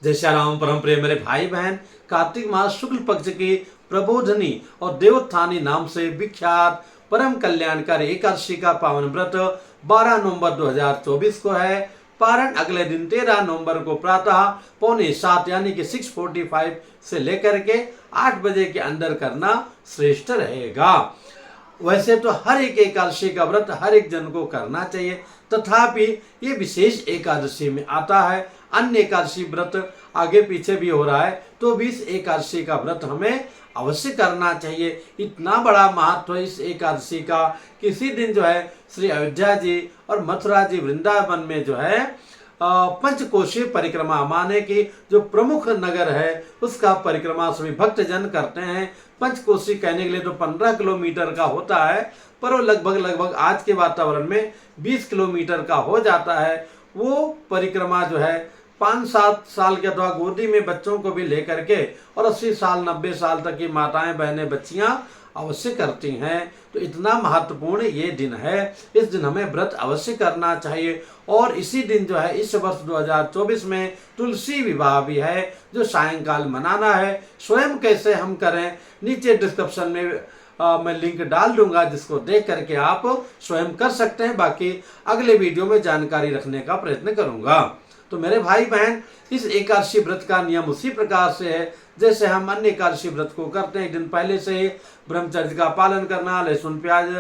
जय श्री राम। परम प्रिय मेरे भाई बहन, कार्तिक मास शुक्ल पक्ष की प्रबोधनी और देवोत्थानी नाम से विख्यात परम कल्याणकारी एकादशी का पावन व्रत 12 नवंबर 2024 को है। पारण अगले दिन 13 नवंबर को प्रातः 6:45 यानी कि 6:45 से लेकर के 8 बजे के अंदर करना श्रेष्ठ रहेगा। वैसे तो हर एक एकादशी का व्रत हर एक जन को करना चाहिए, तथापि ये विशेष एकादशी में आता है। अन्य एकादशी व्रत आगे पीछे भी हो रहा है, तो भी इस एकादशी का व्रत हमें अवश्य करना चाहिए। इतना बड़ा महत्व इस एकादशी का, किसी दिन जो है श्री अयोध्या जी और मथुरा जी वृंदावन में जो है पंचकोशीय परिक्रमा, माने कि जो प्रमुख नगर है उसका परिक्रमा सभी भक्तजन करते हैं। पंचकोशी कहने के लिए तो 15 किलोमीटर का होता है, पर वो लगभग आज के वातावरण में 20 किलोमीटर का हो जाता है। वो परिक्रमा जो है 5-7 साल के अथवा गोदी में बच्चों को भी लेकर के और 80 साल 90 साल तक की माताएं बहनें बच्चियां अवश्य करती हैं। तो इतना महत्वपूर्ण ये दिन है, इस दिन हमें व्रत अवश्य करना चाहिए। और इसी दिन जो है इस वर्ष 2024 में तुलसी विवाह भी है, जो सायंकाल मनाना है। स्वयं कैसे हम करें, नीचे डिस्क्रिप्शन में मैं लिंक डाल दूंगा, जिसको देख करके आप स्वयं कर सकते हैं। बाकी अगले वीडियो में जानकारी रखने का प्रयत्न करूंगा। तो मेरे भाई बहन, इस एकादशी व्रत का नियम उसी प्रकार से है जैसे हम अन्य एकादशी व्रत को करते हैं। एक दिन पहले से ही ब्रह्मचर्य का पालन करना, लहसुन प्याज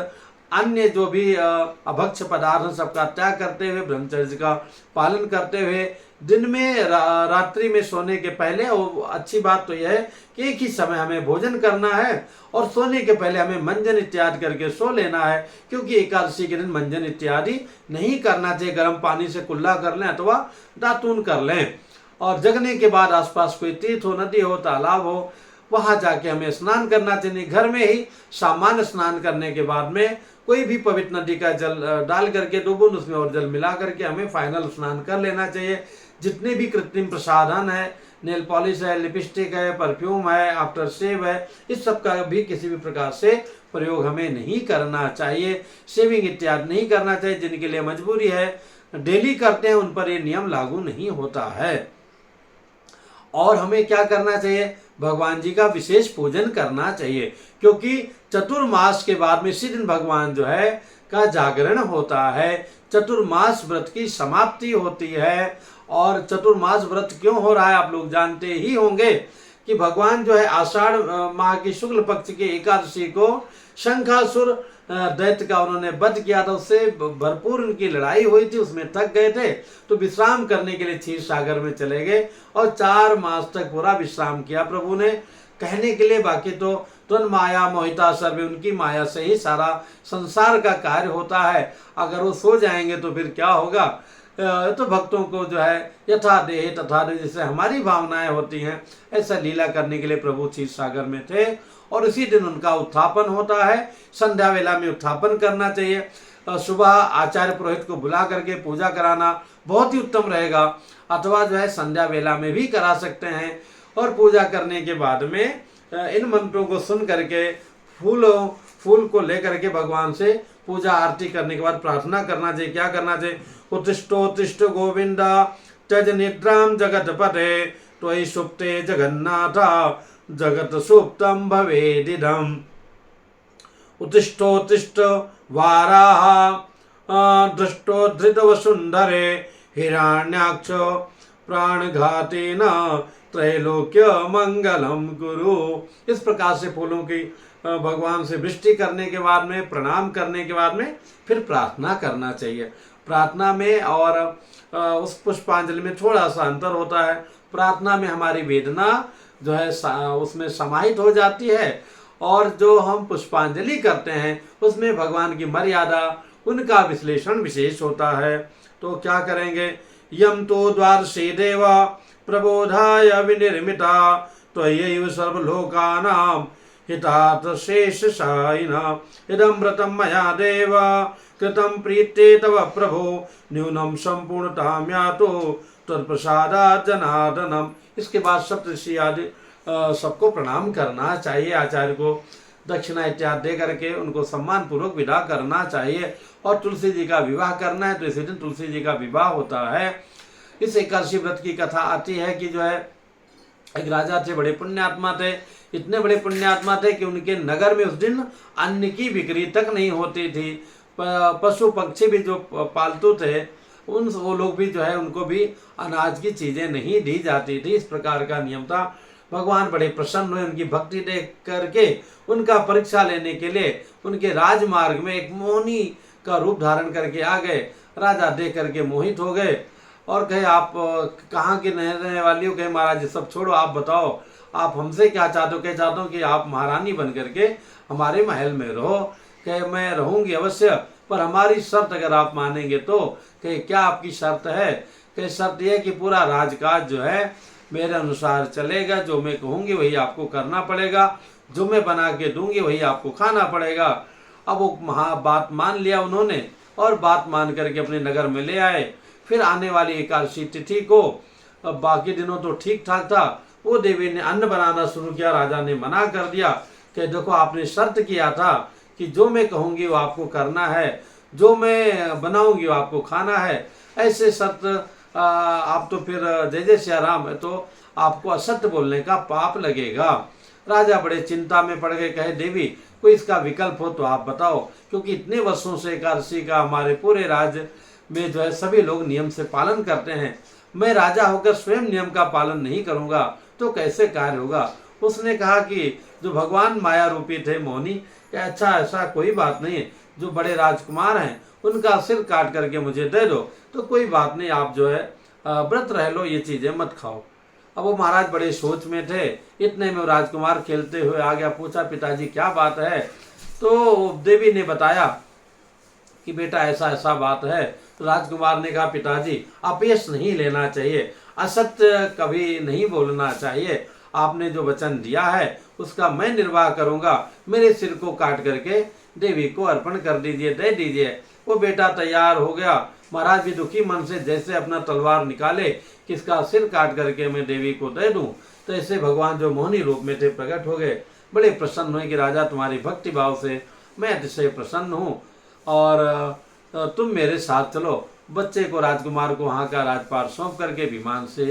अन्य जो भी अभक्ष पदार्थ सबका त्याग करते हुए, ब्रह्मचर्य का पालन करते हुए दिन में रात्रि में सोने के पहले, और अच्छी बात तो यह है कि एक ही समय हमें भोजन करना है और सोने के पहले हमें मंजन इत्यादि करके सो लेना है, क्योंकि एकादशी के दिन मंजन इत्यादि नहीं करना चाहिए। गर्म पानी से कुल्ला कर लें अथवा दातून कर लें। और जगने के बाद आसपास कोई तीर्थ हो, नदी हो, तालाब हो, वहां जाके हमें स्नान करना चाहिए। घर में ही सामान्य स्नान करने के बाद में कोई भी पवित्र नदी का जल डाल करके 2 बूंद उसमें और जल मिला करके हमें फाइनल स्नान कर लेना चाहिए। जितने भी कृत्रिम प्रसाधन है, नेल पॉलिश है, लिपस्टिक है, परफ्यूम है, आफ्टर शेव है, इस सब का भी किसी भी प्रकार से प्रयोग हमें नहीं करना चाहिए। शेविंग इत्यादि नहीं करना चाहिए। जिनके लिए मजबूरी है, डेली करते हैं, उन पर ये नियम लागू नहीं होता है। और हमें क्या करना चाहिए, भगवान जी का विशेष पूजन करना चाहिए, क्योंकि चतुर्मास के बाद में इसी दिन भगवान जो है का जागरण होता है। चतुर्मास व्रत की समाप्ति होती है। और चतुर्मास व्रत क्यों हो रहा है आप लोग जानते ही होंगे कि भगवान जो है आषाढ़ माह की शुक्ल पक्ष की एकादशी को शंखासुर दैत्य का उन्होंने वध किया था। उससे भरपूर उनकी लड़ाई हुई थी, उसमें थक गए थे, तो विश्राम करने के लिए क्षीर सागर में चले गए और 4 मास तक पूरा विश्राम किया प्रभु ने, कहने के लिए। बाकी तो त्वं माया मोहिता सर्वे, उनकी माया से ही सारा संसार का कार्य होता है। अगर वो सो जाएंगे तो फिर क्या होगा। तो भक्तों को जो है यथा देह तथा देह, जैसे हमारी भावनाएं होती हैं, ऐसा लीला करने के लिए प्रभु क्षीर सागर में थे। और इसी दिन उनका उत्थापन होता है। संध्या वेला में उत्थापन करना चाहिए। सुबह आचार्य पुरोहित को बुला करके पूजा कराना बहुत ही उत्तम रहेगा, अथवा जो है संध्या वेला में भी करा सकते हैं। और पूजा करने के बाद में इन मंत्रों को सुन करके फूल को लेकर के भगवान से पूजा आरती करने के बाद प्रार्थना करना चाहिए। क्या करना चाहिए, उत्तिष्ठोत्तिष्ठ गोविंद त्यज निद्रां जगतपते त्वयि सुप्ते जगन्नाथ जगत सुप्तम भवेदिदम्। उत्तिष्ठोत्तिष्ठ वाराह दृष्टोद्धृत वसुंधरे हिरण्याक्ष प्राणघातेन त्रैलोक्य मंगलम गुरु। इस प्रकार से फूलों की भगवान से वृष्टि करने के बाद में, प्रणाम करने के बाद में फिर प्रार्थना करना चाहिए। प्रार्थना में और उस पुष्पांजलि में थोड़ा सा अंतर होता है। प्रार्थना में हमारी वेदना जो है उसमें समाहित हो जाती है, और जो हम पुष्पांजलि करते हैं उसमें भगवान की मर्यादा, उनका विश्लेषण विशेष होता है। तो क्या करेंगे, यम तो द्वादशे देवा प्रबोधाय विनिर्मिता त्वयैव सर्वलोकानां हितार्थ शेष सायिना इदं व्रतं मया देव कृतं प्रीते तव प्रभो न्यूनं संपूर्णतां यातो त्वत्प्रसादात् जनार्दनम्। इसके बाद सप्तऋषि आदि सबको प्रणाम करना चाहिए। आचार्य को दक्षिणा इत्यादि दे करके उनको सम्मान पूर्वक विदा करना चाहिए। और तुलसी जी का विवाह करना है, तो इसी दिन तुलसी जी का विवाह होता है। इस एकादशी व्रत की कथा आती है कि जो है एक राजा थे, बड़े पुण्यात्मा थे। इतने बड़े पुण्यात्मा थे कि उनके नगर में उस दिन अन्न की बिक्री तक नहीं होती थी। पशु पक्षी भी जो पालतू थे उन वो लोग भी जो है उनको भी अनाज की चीजें नहीं दी जाती थी। इस प्रकार का नियम था। भगवान बड़े प्रसन्न हुए उनकी भक्ति देख करके। उनका परीक्षा लेने के लिए उनके राजमार्ग में एक मोहिनी का रूप धारण करके आ गए। राजा देख करके मोहित हो गए और कहे, आप कहाँ के रहने वाली हो? कहे, महाराज ये सब छोड़ो, आप बताओ आप हमसे क्या चाहते हो? कहे, चाहता हूँ कि आप महारानी बन करके हमारे महल में रहो। कहे, मैं रहूंगी अवश्य, पर हमारी शर्त अगर आप मानेंगे तो। कहे, क्या आपकी शर्त है? कहे, शर्त यह कि पूरा राजकाज जो है मेरे अनुसार चलेगा, जो मैं कहूँगी वही आपको करना पड़ेगा, जो मैं बना के दूंगी वही आपको खाना पड़ेगा। अब वो बात मान लिया उन्होंने और बात मान करके अपने नगर में ले आए। फिर आने वाली एकादशी तिथि को, अब बाकी दिनों तो ठीक ठाक था, वो देवी ने अन्न बनाना शुरू किया। राजा ने मना कर दिया कि देखो आपने शर्त किया था कि जो मैं कहूँगी वो आपको करना है, जो मैं बनाऊंगी वो आपको खाना है। ऐसे शर्त आप तो फिर जय जय सिया राम है तो आपको असत्य बोलने का पाप लगेगा। राजा बड़े चिंता में पड़ गए। कहे, देवी कोई इसका विकल्प हो तो आप बताओ, क्योंकि इतने वर्षों से एकादशी का हमारे पूरे राज्य में जो है सभी लोग नियम से पालन करते हैं। मैं राजा होकर स्वयं नियम का पालन नहीं करूंगा तो कैसे कार्य होगा? उसने कहा कि जो भगवान माया रूपी थे मोहिनी, कि अच्छा ऐसा कोई बात नहीं, जो बड़े राजकुमार हैं उनका सिर काट करके मुझे दे दो तो कोई बात नहीं, आप जो है व्रत रह लो, ये चीजें मत खाओ। अब वो महाराज बड़े सोच में थे। इतने में राजकुमार खेलते हुए आ गया। पूछा, पिताजी क्या बात है? तो देवी ने बताया कि बेटा ऐसा ऐसा बात है। तो राजकुमार ने कहा, पिताजी अपयश नहीं लेना चाहिए, असत्य कभी नहीं बोलना चाहिए। आपने जो वचन दिया है उसका मैं निर्वाह करूंगा। मेरे सिर को काट करके देवी को अर्पण कर दीजिए, दे दीजिए। वो बेटा तैयार हो गया। महाराज भी दुखी मन से जैसे अपना तलवार निकाले किसका सिर काट करके मैं देवी को दे दूं, तो ऐसे भगवान जो मोहिनी रूप में थे प्रकट हो गए। बड़े प्रसन्न हुए कि राजा तुम्हारी भक्ति भाव से मैं अतिशय प्रसन्न हूँ और तुम मेरे साथ चलो। बच्चे को, राजकुमार को वहाँ का राजपाट सौंप करके विमान से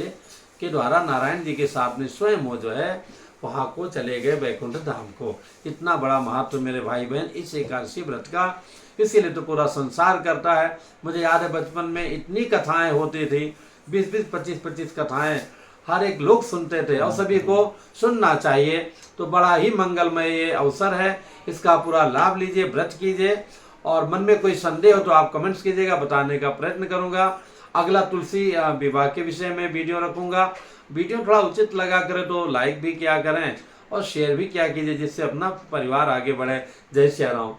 के द्वारा नारायण जी के साथ में स्वयं वो जो है वहाँ को चले गए वैकुंठ धाम को। इतना बड़ा महत्व मेरे भाई बहन इस एकादशी व्रत का, इसीलिए तो पूरा संसार करता है। मुझे याद है बचपन में इतनी कथाएं होती थी, 20-20, 25-25 कथाएं हर एक लोग सुनते थे और सभी को सुनना चाहिए। तो बड़ा ही मंगलमय ये अवसर है, इसका पूरा लाभ लीजिए, व्रत कीजिए। और मन में कोई संदेह हो तो आप कमेंट्स कीजिएगा, बताने का प्रयत्न करूंगा। अगला तुलसी विवाह के विषय में वीडियो रखूंगा। वीडियो थोड़ा उचित लगा करे तो लाइक भी किया करें और शेयर भी किया कीजिए, जिससे अपना परिवार आगे बढ़े। जय श्री राम।